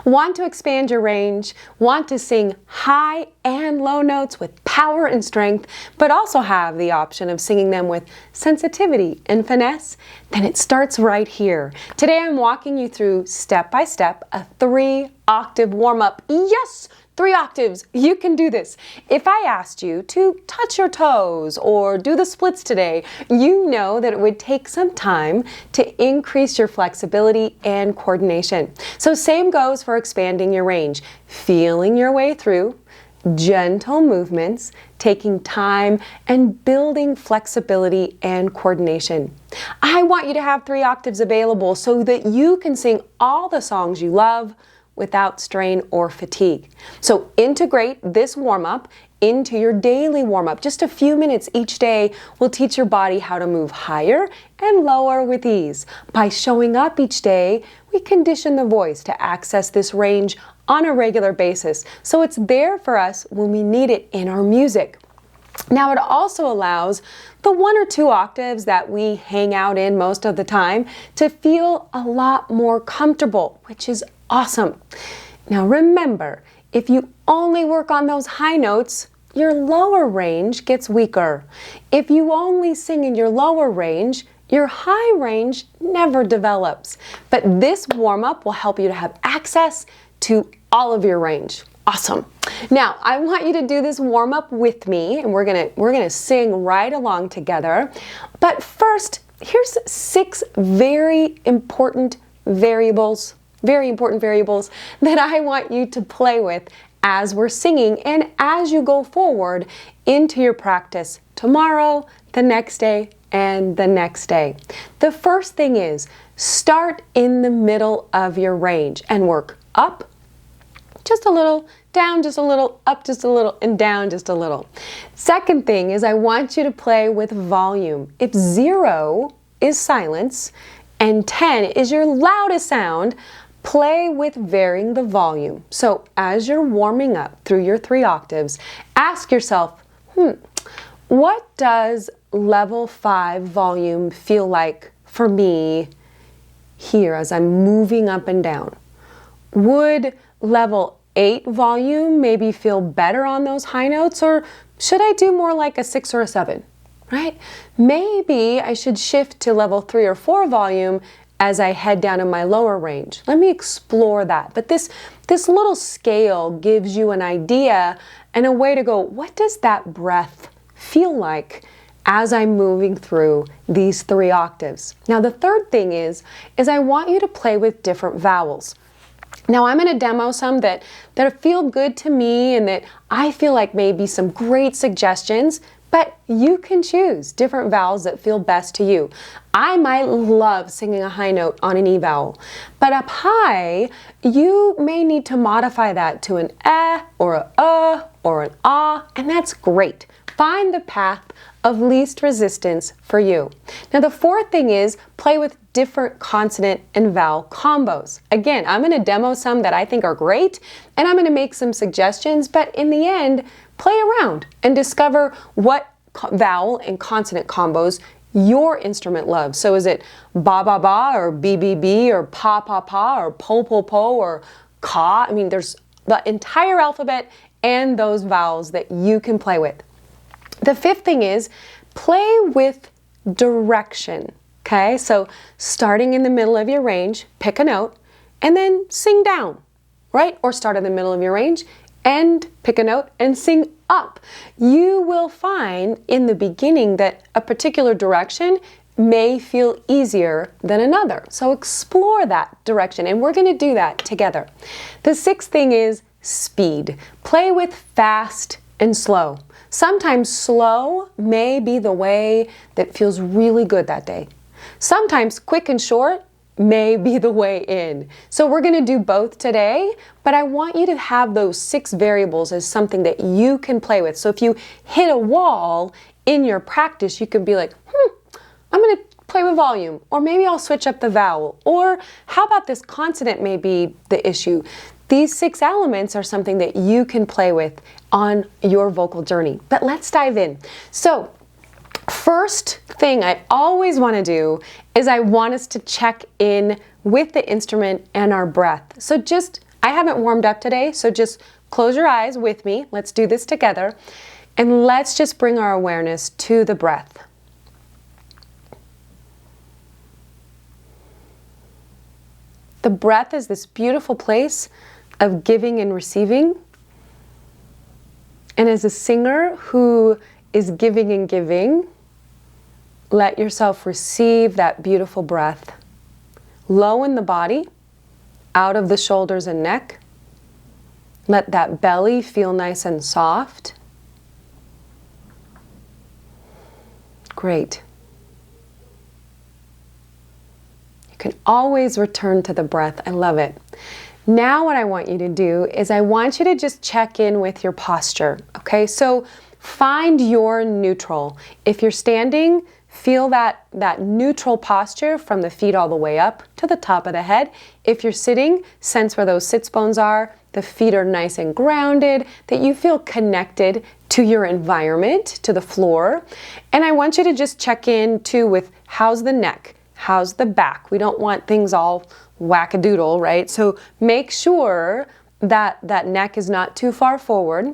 Want to expand your range? Want to sing high and low notes with power and strength, but also have the option of singing them with sensitivity and finesse? Then it starts right here. Today I'm walking you through step by step a 3-octave warm-up. Yes! 3 octaves. You can do this. If I asked you to touch your toes or do the splits today, you know that it would take some time to increase your flexibility and coordination. So same goes for expanding your range. Feeling your way through, gentle movements, taking time, and building flexibility and coordination. I want you to have 3 octaves available so that you can sing all the songs you love without strain or fatigue. So integrate this warm-up into your daily warm-up. Just a few minutes each day will teach your body how to move higher and lower with ease. By showing up each day, we condition the voice to access this range on a regular basis, so it's there for us when we need it in our music. Now it also allows the 1 or 2 octaves that we hang out in most of the time to feel a lot more comfortable, which is awesome. Now remember, if you only work on those high notes, your lower range gets weaker. If you only sing in your lower range, your high range never develops. But this warm-up will help you to have access to all of your range. Awesome. Now, I want you to do this warm-up with me, and we're gonna sing right along together. But first, here's 6 very important variables that I want you to play with as we're singing and as you go forward into your practice tomorrow, the next day, and the next day. The first thing is start in the middle of your range and work up just a little, down just a little, up just a little, and down just a little. Second thing is I want you to play with volume. If 0 is silence and 10 is your loudest sound, play with varying the volume. So as you're warming up through your 3 octaves, ask yourself, what does level 5 volume feel like for me here as I'm moving up and down? Would level 8 volume maybe feel better on those high notes, or should I do more like a 6 or a 7, right? Maybe I should shift to level 3 or 4 volume as I head down in my lower range. Let me explore that. But this little scale gives you an idea and a way to go, what does that breath feel like as I'm moving through these 3 octaves? Now the third thing is I want you to play with different vowels. Now I'm going to demo some that feel good to me and that I feel like may be some great suggestions, but you can choose different vowels that feel best to you. I might love singing a high note on an E vowel, but up high, you may need to modify that to an or a or an ah, and that's great. Find the path of least resistance for you. Now the fourth thing is play with different consonant and vowel combos. Again, I'm going to demo some that I think are great, and I'm going to make some suggestions, but in the end, play around and discover what vowel and consonant combos your instrument loves. So is it ba ba ba or b or pa pa pa or po po po or ka? I mean, there's the entire alphabet and those vowels that you can play with. The fifth thing is play with direction. Okay, so starting in the middle of your range, pick a note and then sing down, right? Or start in the middle of your range and pick a note and sing up. You will find in the beginning that a particular direction may feel easier than another. So explore that direction, and we're going to do that together. The sixth thing is speed. Play with fast and slow. Sometimes slow may be the way that feels really good that day. Sometimes quick and short may be the way in. So we're going to do both today, but I want you to have those 6 variables as something that you can play with. So if you hit a wall in your practice, you can be like, I'm going to play with volume, or maybe I'll switch up the vowel, or how about this consonant may be the issue. These 6 elements are something that you can play with on your vocal journey. But let's dive in. So first thing I always want to do is I want us to check in with the instrument and our breath. So just I haven't warmed up today, so just close your eyes with me. Let's do this together. And let's just bring our awareness to the breath. The breath is this beautiful place of giving and receiving. And as a singer who is giving and giving, let yourself receive that beautiful breath. Low in the body, out of the shoulders and neck. Let that belly feel nice and soft. Great. You can always return to the breath. I love it. Now what I want you to do is I want you to just check in with your posture, okay? So find your neutral. If you're standing, feel that neutral posture from the feet all the way up to the top of the head. If you're sitting, sense where those sits bones are. The feet are nice and grounded, that you feel connected to your environment, to the floor. And I want you to just check in too with how's the neck, how's the back. We don't want things all wackadoodle, right? So make sure that that neck is not too far forward.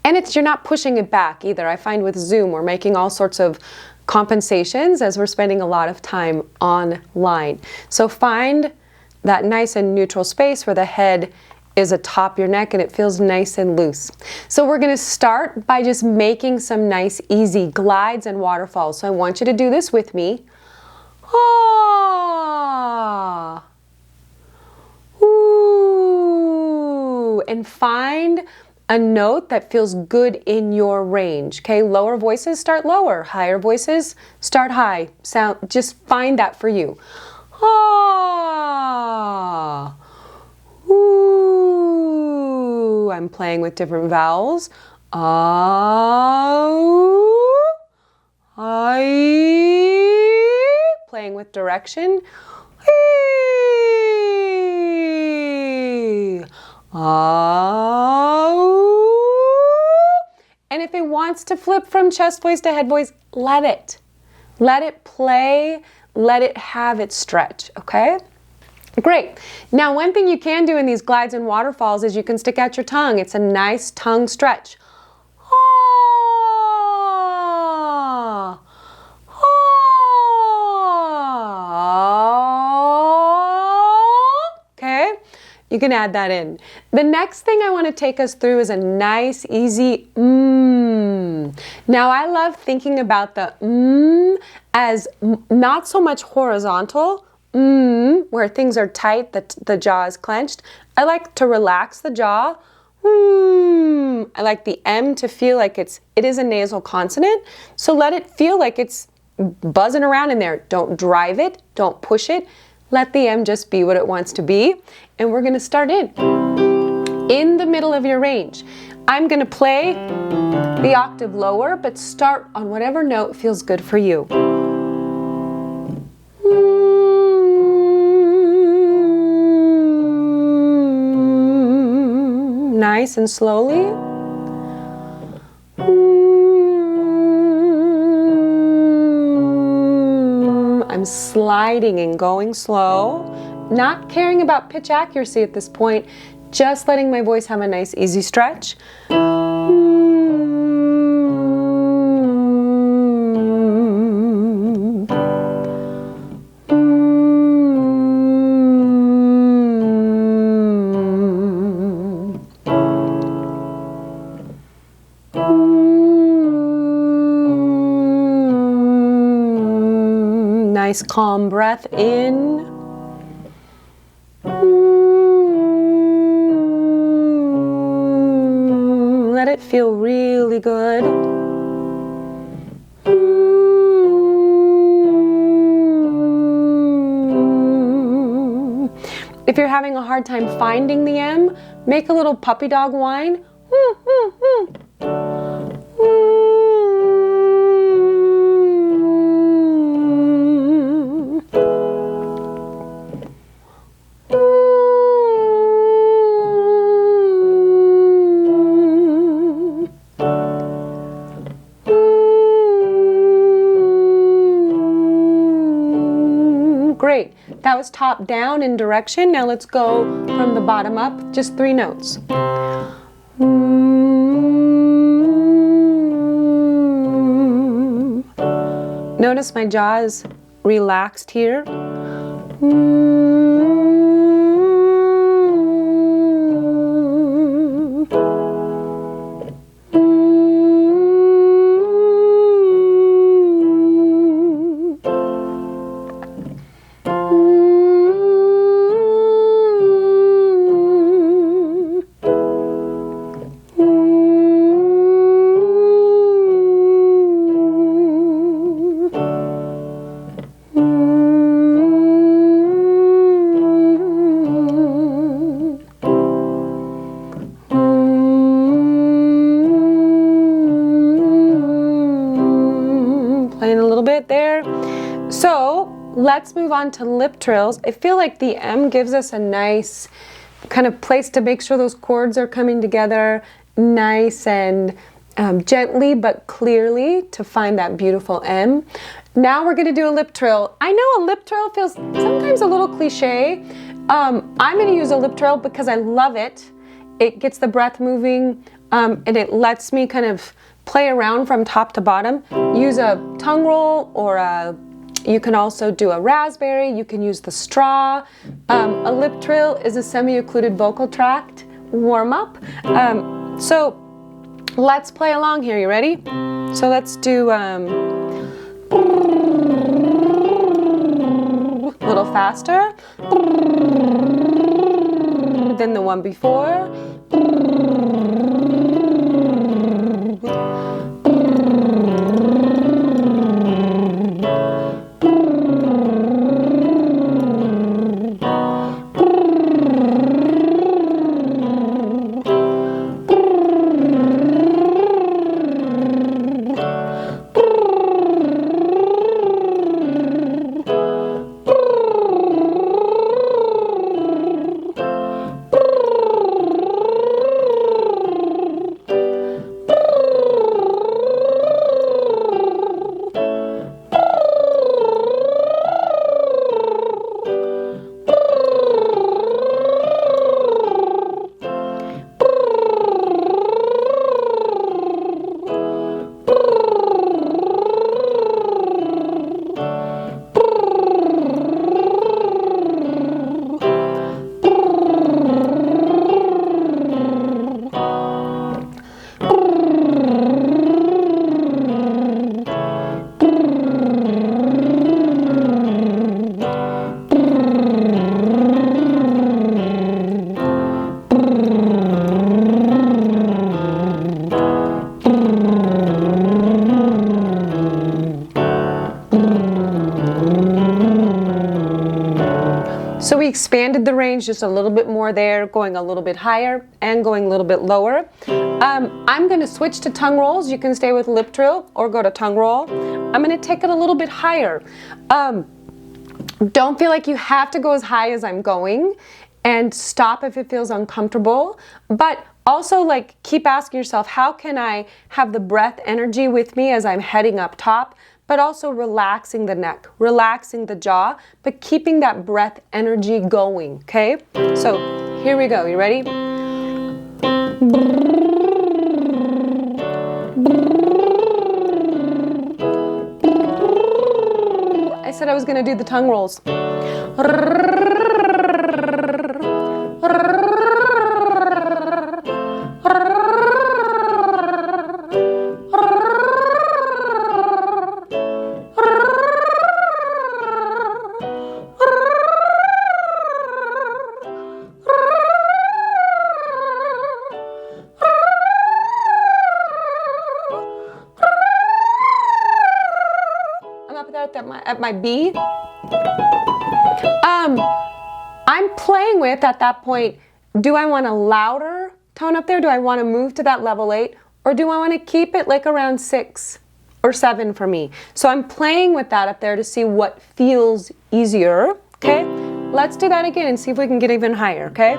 And you're not pushing it back either. I find with Zoom, we're making all sorts of compensations as we're spending a lot of time online. So find that nice and neutral space where the head is atop your neck and it feels nice and loose. So we're going to start by just making some nice, easy glides and waterfalls. So I want you to do this with me. Ah. Ooh. And find a note that feels good in your range. Okay, lower voices start lower, higher voices start high. Just find that for you. Ah. Ooh. I'm playing with different vowels. Ah. I. Playing with direction. And if it wants to flip from chest voice to head voice, let it. Let it play, let it have its stretch, okay? Great. Now, one thing you can do in these glides and waterfalls is you can stick out your tongue. It's a nice tongue stretch. Ah. Okay? You can add that in. The next thing I want to take us through is a nice, easy Now, I love thinking about the as not so much horizontal, where things are tight, the jaw is clenched. I like to relax the jaw. I like the M to feel like it is a nasal consonant. So let it feel like it's buzzing around in there. Don't drive it. Don't push it. Let the M just be what it wants to be. And we're going to start in the middle of your range. I'm going to play the octave lower, but start on whatever note feels good for you. Nice and slowly. I'm sliding and going slow, not caring about pitch accuracy at this point, just letting my voice have a nice easy stretch. Nice calm breath in. Let it feel really good. If you're having a hard time finding the M, make a little puppy dog whine. Great. That was top down in direction. Now let's go from the bottom up, just 3 notes. Notice my jaw is relaxed here. There. So let's move on to lip trills. I feel like the M gives us a nice kind of place to make sure those chords are coming together nice and gently but clearly to find that beautiful M. Now we're going to do a lip trill. I know a lip trill feels sometimes a little cliche. I'm going to use a lip trill because I love it. It gets the breath moving and it lets me kind of play around from top to bottom. Use a tongue roll or you can also do a raspberry. You can use the straw. A lip trill is a semi-occluded vocal tract warm-up. So let's play along here. You ready? So let's do a little faster than the one before. So we expanded the range just a little bit more there, going a little bit higher and going a little bit lower. I'm going to switch to tongue rolls. You can stay with lip trill or go to tongue roll. I'm going to take it a little bit higher. Don't feel like you have to go as high as I'm going, and stop if it feels uncomfortable. But also, like, keep asking yourself, how can I have the breath energy with me as I'm heading up top, but also relaxing the neck, relaxing the jaw, but keeping that breath energy going, okay? So here we go. You ready? I said I was gonna do the tongue rolls. At my B. I'm playing with, at that point, do I want a louder tone up there? Do I want to move to that level 8? Or do I want to keep it like around 6 or 7 for me? So I'm playing with that up there to see what feels easier, okay? Let's do that again and see if we can get even higher, okay?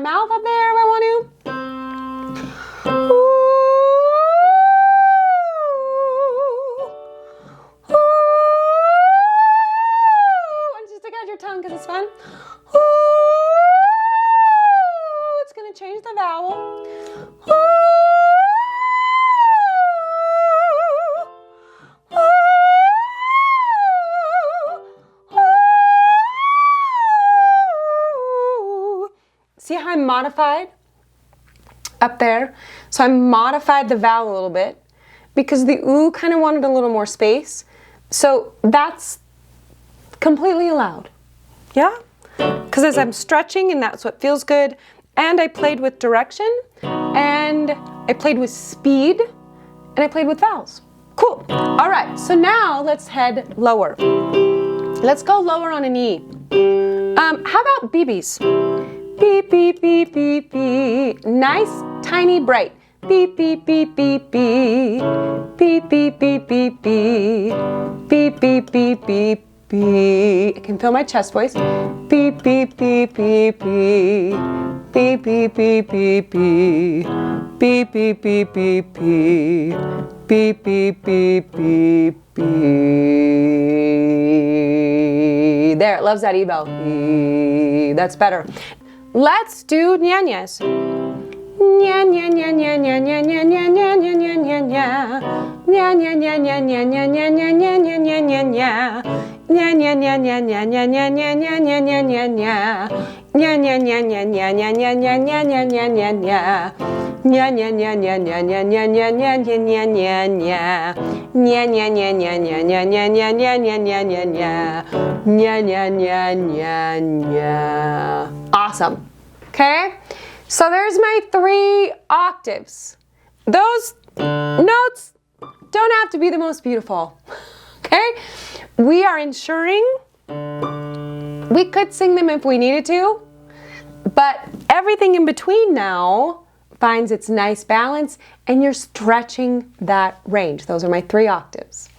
mouth up there if I want to. Ooh. Ooh. And just stick out your tongue because it's fun. Ooh. It's going to change the vowel. Ooh. See how I modified up there? So I modified the vowel a little bit because the ooh kind of wanted a little more space. So that's completely allowed. Yeah? Because as I'm stretching, and that's what feels good, and I played with direction, and I played with speed, and I played with vowels. Cool. All right, so now let's head lower. Let's go lower on an E. How about BBs? Beep, beep, beep, beep, beep. Nice, tiny, bright. Beep, beep, beep, beep, beep. Beep, beep, beep, beep, beep. Beep, beep, beep, beep, beep. I can feel my chest voice. Beep, beep, beep, beep, beep. Beep, beep, beep, beep, beep. Beep, beep, beep, beep, beep. Beep, beep, beep, beep, beep. There, it loves that evo. That's better. Let's do nya-nyas. Nya nya nya nya nya nya nya nya nya nya nya nya nya. Nya nya nya nya nya nya nya nya nya nya nya nya nya. Nya nya nya nya nya nya nya nya nya nya nya nya nya. Nya nya nya nya nya nya nya nya nya nya nya nya nya. Nya nya nya nya nya nya nya nya nya nya nya nya nya. Nya nya nya nya nya nya nya nya nya nya nya nya nya. Nya nya nya nya nya. Awesome. Okay? So there's my 3 octaves. Those notes don't have to be the most beautiful. Okay? We are ensuring we could sing them if we needed to, but everything in between now finds its nice balance, and you're stretching that range. Those are my 3 octaves.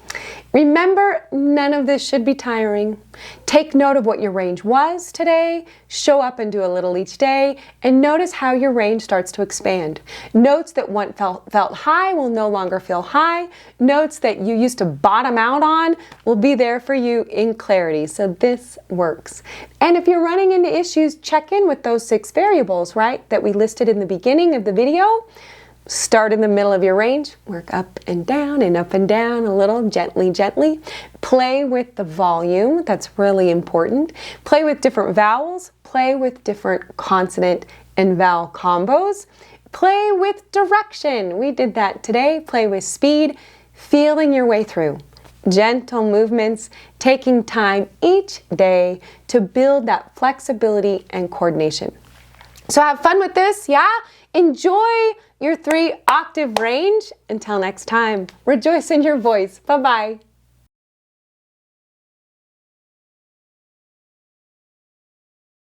Remember, none of this should be tiring. Take note of what your range was today, show up and do a little each day, and notice how your range starts to expand. Notes that once felt high will no longer feel high. Notes that you used to bottom out on will be there for you in clarity. So this works. And if you're running into issues, check in with those 6 variables, right, that we listed in the beginning of the video. Start in the middle of your range, work up and down a little, gently, gently. Play with the volume, that's really important. Play with different vowels, play with different consonant and vowel combos. Play with direction, we did that today. Play with speed, feeling your way through. Gentle movements, taking time each day to build that flexibility and coordination. So have fun with this, yeah? Enjoy your 3 octave range. Until next time, rejoice in your voice. Bye-bye.